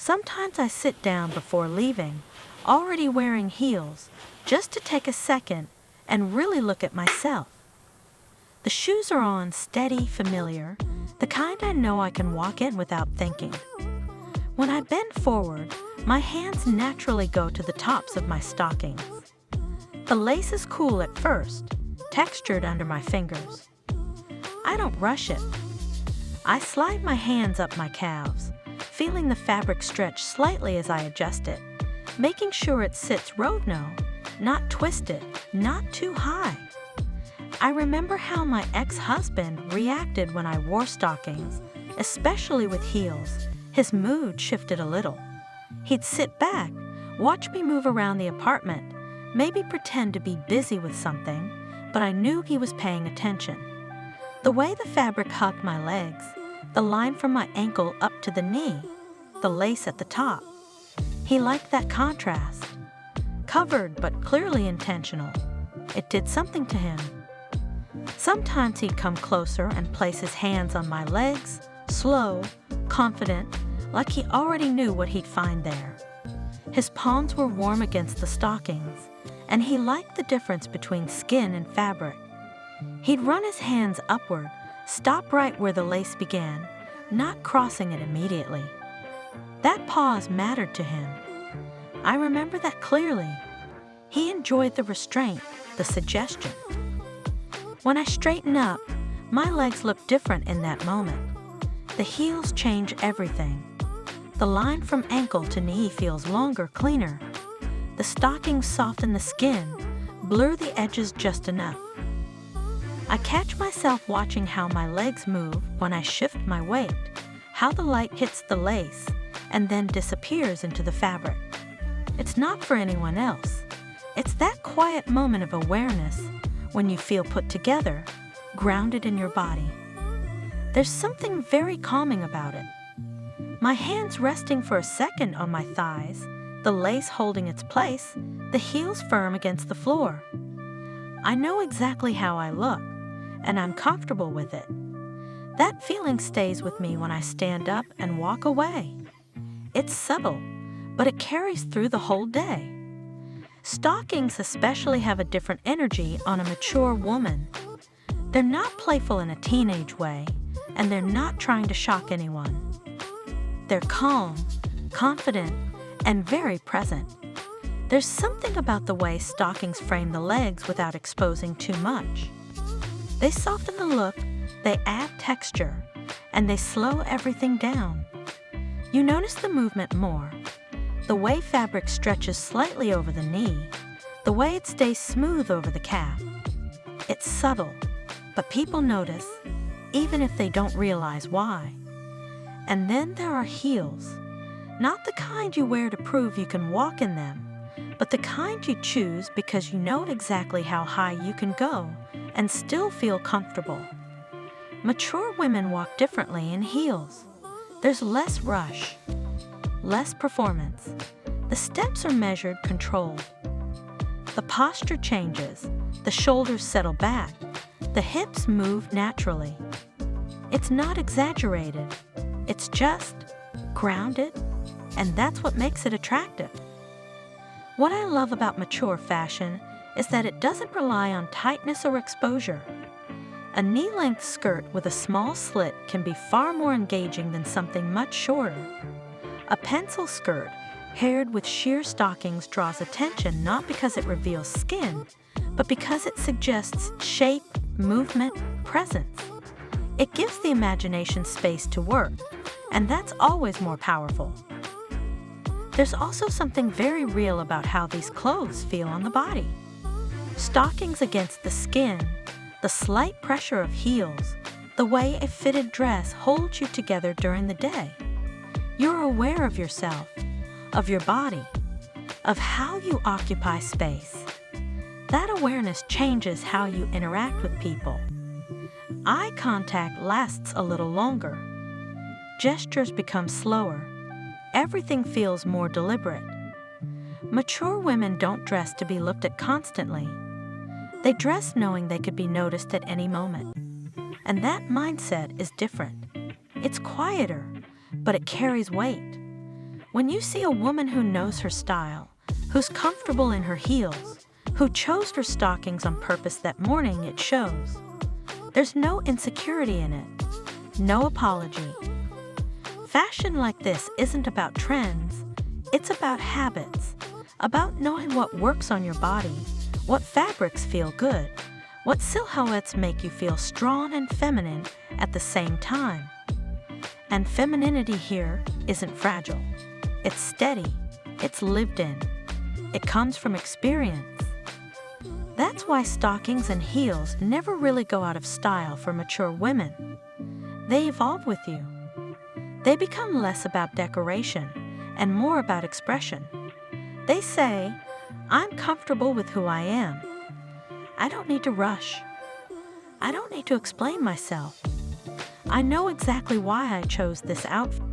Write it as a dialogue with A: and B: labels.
A: Sometimes I sit down before leaving, already wearing heels, just to take a second and really look at myself. The shoes are on steady, familiar, the kind I know I can walk in without thinking. When I bend forward, my hands naturally go to the tops of my stockings. The lace is cool at first, textured under my fingers. I don't rush it. I slide my hands up my calves, feeling the fabric stretch slightly as I adjust it, making sure it sits rodno, not twisted, not too high. I remember how my ex-husband reacted when I wore stockings, especially with heels. His mood shifted a little. He'd sit back, watch me move around the apartment, maybe pretend to be busy with something, but I knew he was paying attention. The way the fabric hugged my legs, the line from my ankle up to the knee, the lace at the top. He liked that contrast. Covered but clearly intentional. It did something to him. Sometimes he'd come closer and place his hands on my legs, slow, confident, like he already knew what he'd find there. His palms were warm against the stockings, and he liked the difference between skin and fabric. He'd run his hands upward, stop right where the lace began, not crossing it immediately. That pause mattered to him. I remember that clearly. He enjoyed the restraint, the suggestion. When I straighten up, my legs look different in that moment. The heels change everything. The line from ankle to knee feels longer, cleaner. The stockings soften the skin, blur the edges just enough. I catch myself watching how my legs move when I shift my weight, how the light hits the lace and then disappears into the fabric. It's not for anyone else. It's that quiet moment of awareness when you feel put together, grounded in your body. There's something very calming about it. My hands resting for a second on my thighs, the lace holding its place, the heels firm against the floor. I know exactly how I look, and I'm comfortable with it. That feeling stays with me when I stand up and walk away. It's subtle, but it carries through the whole day. Stockings especially have a different energy on a mature woman. They're not playful in a teenage way, and they're not trying to shock anyone. They're calm, confident, and very present. There's something about the way stockings frame the legs without exposing too much. They soften the look, they add texture, and they slow everything down. You notice the movement more. The way fabric stretches slightly over the knee, the way it stays smooth over the calf. It's subtle, but people notice, even if they don't realize why. And then there are heels. Not the kind you wear to prove you can walk in them, but the kind you choose because you know exactly how high you can go and still feel comfortable. Mature women walk differently in heels. There's less rush, less performance. The steps are measured, controlled. The posture changes, the shoulders settle back, the hips move naturally. It's not exaggerated, it's just grounded, and that's what makes it attractive. What I love about mature fashion is that it doesn't rely on tightness or exposure. A knee-length skirt with a small slit can be far more engaging than something much shorter. A pencil skirt paired with sheer stockings draws attention not because it reveals skin, but because it suggests shape, movement, presence. It gives the imagination space to work, and that's always more powerful. There's also something very real about how these clothes feel on the body. Stockings against the skin, the slight pressure of heels, the way a fitted dress holds you together during the day. You're aware of yourself, of your body, of how you occupy space. That awareness changes how you interact with people. Eye contact lasts a little longer. Gestures become slower. Everything feels more deliberate. Mature women don't dress to be looked at constantly. They dress knowing they could be noticed at any moment. And that mindset is different. It's quieter, but it carries weight. When you see a woman who knows her style, who's comfortable in her heels, who chose her stockings on purpose that morning, it shows. There's no insecurity in it, no apology. Fashion like this isn't about trends, it's about habits, about knowing what works on your body, what fabrics feel good, what silhouettes make you feel strong and feminine at the same time. And femininity here isn't fragile. It's steady, it's lived in. It comes from experience. That's why stockings and heels never really go out of style for mature women. They evolve with you. They become less about decoration and more about expression. They say, I'm comfortable with who I am. I don't need to rush. I don't need to explain myself. I know exactly why I chose this outfit.